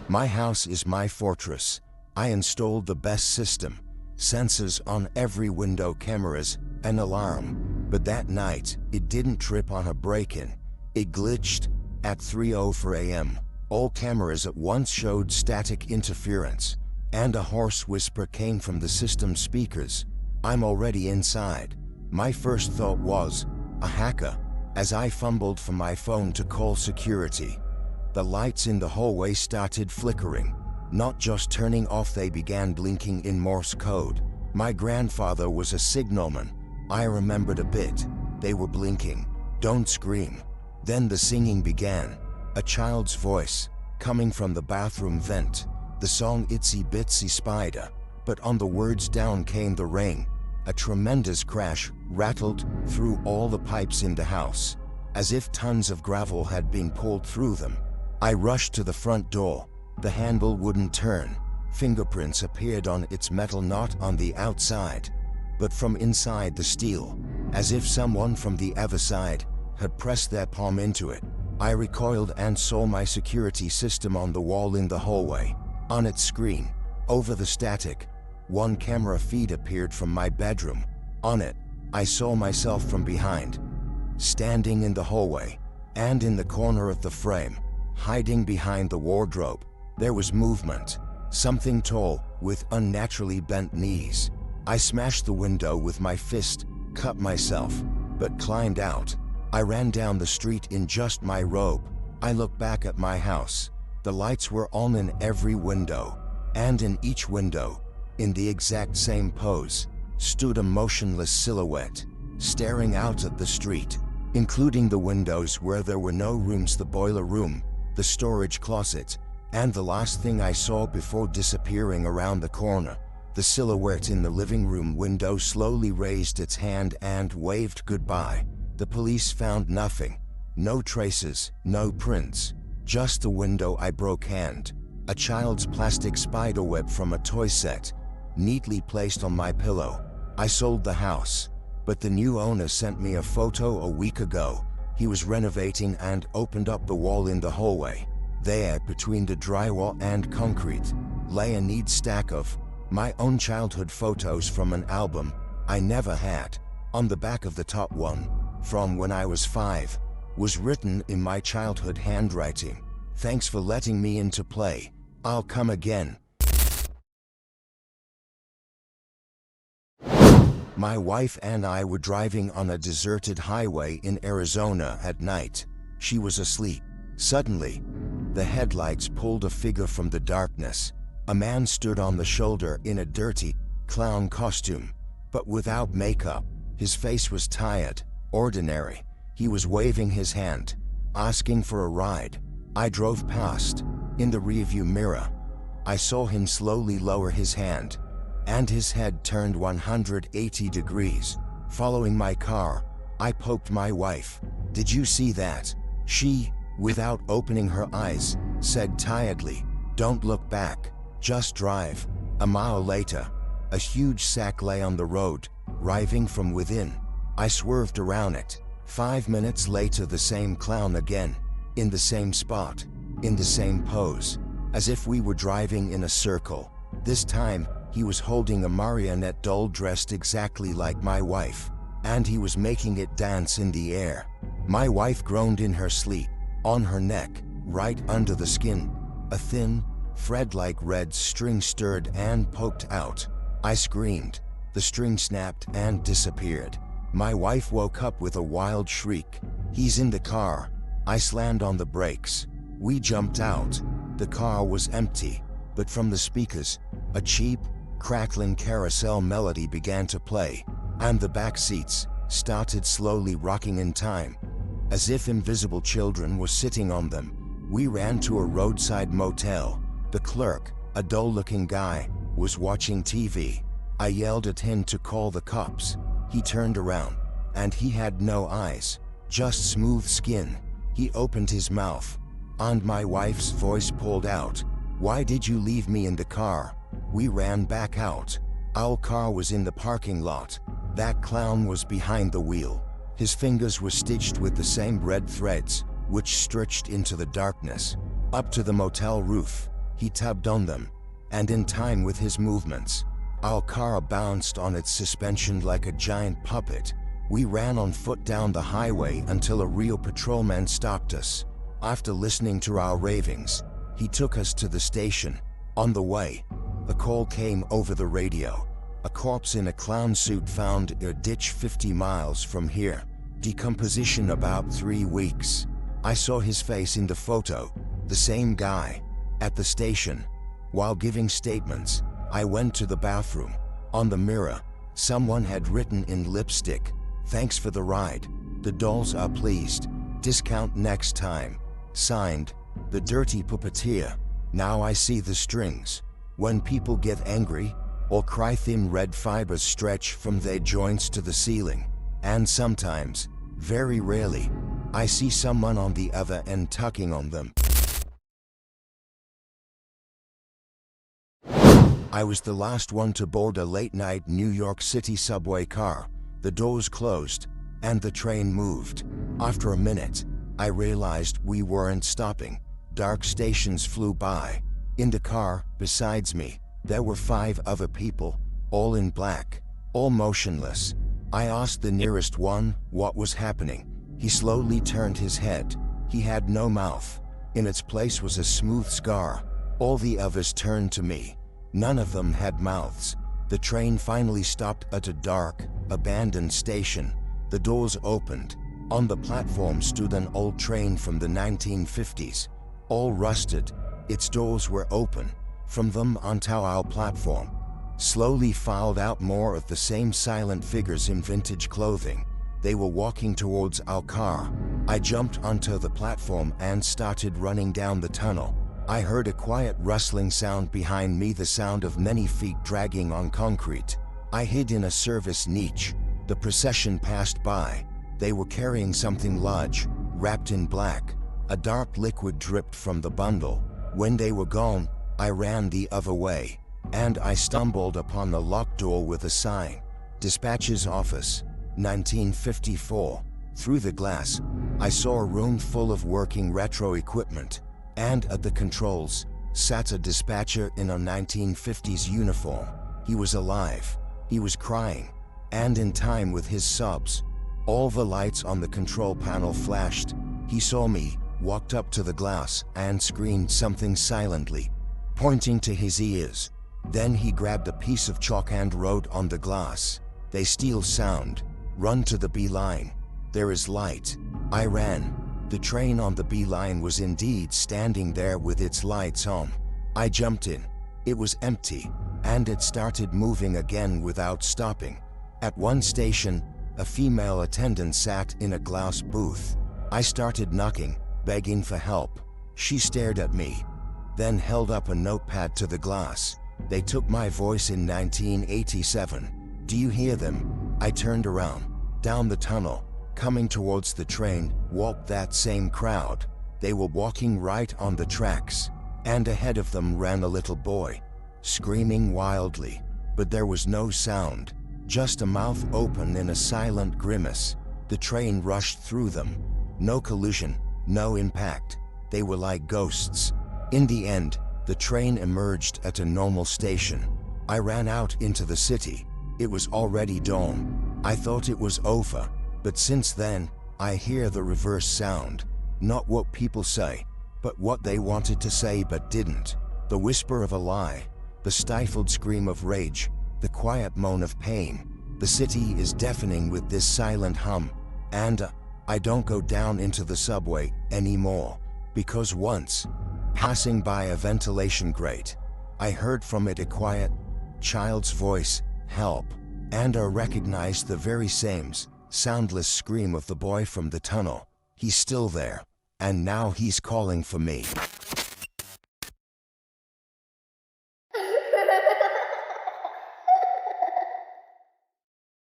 My house is my fortress. I installed the best system, sensors on every window, cameras, an alarm. But that night, it didn't trip on a break-in. It glitched. At 3:04 a.m., all cameras at once showed static interference, and a hoarse whisper came from the system speakers. I'm already inside. My first thought was, a hacker, as I fumbled for my phone to call security. The lights in the hallway started flickering. Not just turning off, they began blinking in Morse code. My grandfather was a signalman. I remembered a bit. They were blinking. Don't scream. Then the singing began. A child's voice, coming from the bathroom vent. The song Itsy Bitsy Spider. But on the words down came the rain. A tremendous crash rattled through all the pipes in the house, as if tons of gravel had been pulled through them. I rushed to the front door. The handle wouldn't turn. Fingerprints appeared on its metal, not on the outside, but from inside the steel, as if someone from the other side had pressed their palm into it. I recoiled and saw my security system on the wall in the hallway. On its screen, over the static, one camera feed appeared from my bedroom. On it, I saw myself from behind, standing in the hallway, and in the corner of the frame, hiding behind the wardrobe, there was movement. Something tall, with unnaturally bent knees. I smashed the window with my fist, cut myself, but climbed out. I ran down the street in just my robe. I looked back at my house. The lights were on in every window, and in each window, in the exact same pose, stood a motionless silhouette, staring out at the street, including the windows where there were no rooms, the boiler room, the storage closet, and the last thing I saw before disappearing around the corner, the silhouette in the living room window slowly raised its hand and waved goodbye. The police found nothing. No traces, no prints, just the window I broke and a child's plastic spiderweb from a toy set, neatly placed on my pillow. I sold the house, but the new owner sent me a photo a week ago. He was renovating and opened up the wall in the hallway. There, between the drywall and concrete, lay a neat stack of my own childhood photos from an album I never had. On the back of the top one, from when I was 5, was written in my childhood handwriting, "Thanks for letting me into play. I'll come again." My wife and I were driving on a deserted highway in Arizona at night. She was asleep. Suddenly, the headlights pulled a figure from the darkness. A man stood on the shoulder in a dirty clown costume, but without makeup. His face was tired, ordinary. He was waving his hand, asking for a ride. I drove past. In the rearview mirror, I saw him slowly lower his hand, and his head turned 180 degrees. Following my car, I poked my wife. "Did you see that?" She, without opening her eyes, said tiredly, "Don't look back, just drive." A mile later, a huge sack lay on the road, writhing from within. I swerved around it. 5 minutes later, the same clown again, in the same spot, in the same pose, as if we were driving in a circle. This time, he was holding a marionette doll dressed exactly like my wife, and he was making it dance in the air. My wife groaned in her sleep. On her neck, right under the skin, a thin, thread-like red string stirred and poked out. I screamed. The string snapped and disappeared. My wife woke up with a wild shriek. "He's in the car." I slammed on the brakes. We jumped out. The car was empty, but from the speakers, a cheap, crackling carousel melody began to play, and the back seats started slowly rocking in time, as if invisible children were sitting on them. We ran to a roadside motel. The clerk, a dull-looking guy, was watching TV. I yelled at him to call the cops. He turned around, and he had no eyes, just smooth skin. He opened his mouth, and my wife's voice pulled out, "Why did you leave me in the car?" We ran back out. Our car was in the parking lot. That clown was behind the wheel. His fingers were stitched with the same red threads, which stretched into the darkness, up to the motel roof. He tugged on them, and in time with his movements, our car bounced on its suspension like a giant puppet. We ran on foot down the highway until a real patrolman stopped us. After listening to our ravings, he took us to the station. On the way, a call came over the radio. A corpse in a clown suit found in a ditch 50 miles from here. Decomposition about 3 weeks. I saw his face in the photo, the same guy, at the station. While giving statements, I went to the bathroom. On the mirror, someone had written in lipstick, "Thanks for the ride. The dolls are pleased. Discount next time. Signed, the dirty puppeteer." Now I see the strings. When people get angry or cry, thin red fibers stretch from their joints to the ceiling. And sometimes, very rarely, I see someone on the other end tugging on them. I was the last one to board a late-night New York City subway car. The doors closed, and the train moved. After a minute, I realized we weren't stopping. Dark stations flew by. In the car, besides me, there were 5 other people, all in black, all motionless. I asked the nearest one what was happening. He slowly turned his head. He had no mouth. In its place was a smooth scar. All the others turned to me. None of them had mouths. The train finally stopped at a dark, abandoned station. The doors opened. On the platform stood an old train from the 1950s, all rusted. Its doors were open. From them onto our platform slowly filed out more of the same silent figures in vintage clothing. They were walking towards our car. I jumped onto the platform and started running down the tunnel. I heard a quiet rustling sound behind me, the sound of many feet dragging on concrete. I hid in a service niche. The procession passed by. They were carrying something large, wrapped in black. A dark liquid dripped from the bundle. When they were gone, I ran the other way, and I stumbled upon a locked door with a sign, "Dispatcher's Office, 1954. Through the glass, I saw a room full of working retro equipment, and at the controls sat a dispatcher in a 1950s uniform. He was alive. He was crying, and in time with his sobs, all the lights on the control panel flashed. He saw me, walked up to the glass, and screamed something silently, pointing to his ears. Then he grabbed a piece of chalk and wrote on the glass, "They steal sound. Run to the B line. There is light." I ran. The train on the B line was indeed standing there with its lights on. I jumped in. It was empty, and it started moving again without stopping. At one station, a female attendant sat in a glass booth. I started knocking, begging for help. She stared at me, then held up a notepad to the glass. "They took my voice in 1987. Do you hear them?" I turned around. Down the tunnel, coming towards the train, walked that same crowd. They were walking right on the tracks, and ahead of them ran a little boy, screaming wildly. But there was no sound, just a mouth open in a silent grimace. The train rushed through them. No collision, no impact. They were like ghosts. In the end, the train emerged at a normal station. I ran out into the city. It was already dawn. I thought it was over, but since then, I hear the reverse sound. Not what people say, but what they wanted to say but didn't. The whisper of a lie, the stifled scream of rage, the quiet moan of pain. The city is deafening with this silent hum, and I don't go down into the subway anymore, because once, passing by a ventilation grate, I heard from it a quiet child's voice, "Help," and I recognized the very same soundless scream of the boy from the tunnel. He's still there, and now he's calling for me.